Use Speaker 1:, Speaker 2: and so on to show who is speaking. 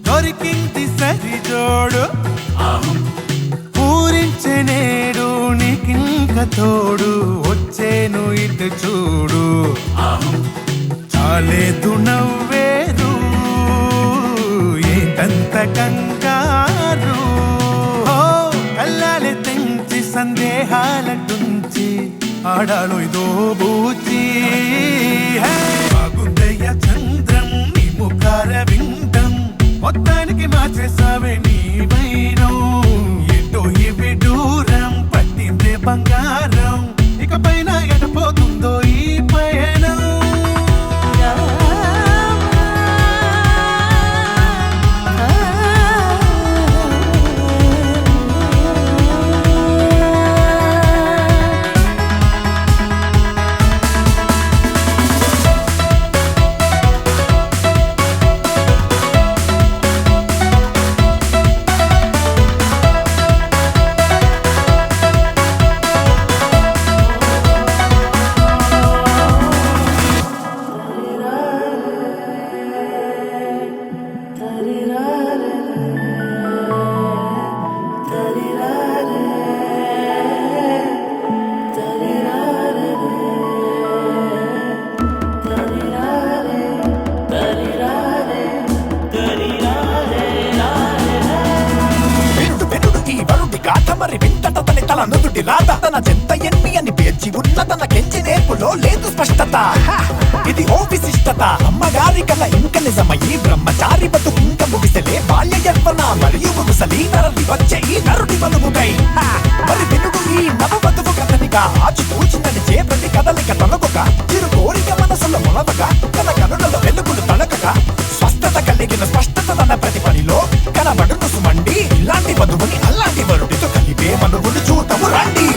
Speaker 1: దొరికింది సరిజోడు పూరించే నేడు నీకింక తోడు వచ్చేను ఇటు చూడు చాలేదు నవ్వేరు ఏటంత కంగారు కళ్ళాలే తెంచి సందేహాలటుంచి ఆడాలో ఇదో బూచి బాగుందయ్య చంద్రం నీ ముఖార వింటం మొత్తానికి మార్చేసావే నీ వైరం ఎటో ఇవి దూరం పట్టిందే బంగారం ఇకపైన ఎటపోతుందో ఈ పయనం మరి వింటట తన తల నుదుటి రాత తన చెంత ఎన్ని అని పేర్చి ఉన్న తన కెంచి నేర్పులో లేదు స్పష్టత ఇది ఓ విశిష్టత అమ్మగారి కల ఇంక నిజమయ్యి బ్రహ్మచారి బతుకు ఇంక ముగిసలే బాల్య యవ్వన మరియు ముసలి తరలి వచ్చే ఈ నరుడి బలుగుకై మరి వినుడు ఈ నవ బతుకు కథనిగా ఆచితూచి నడిచే ప్రతి కదలిక తొలగక చిరు కోరిక మనసులో మొలవగా తన కనులలో వెలుగులు తొలగక స్వస్థత కలిగిన స్పష్టత తన ప్రతి పనిలో కనబడును సుమండి ఇలాంటి వధువుని అలాంటి వరుడితో కలిపే మనువులు చూతము రండి.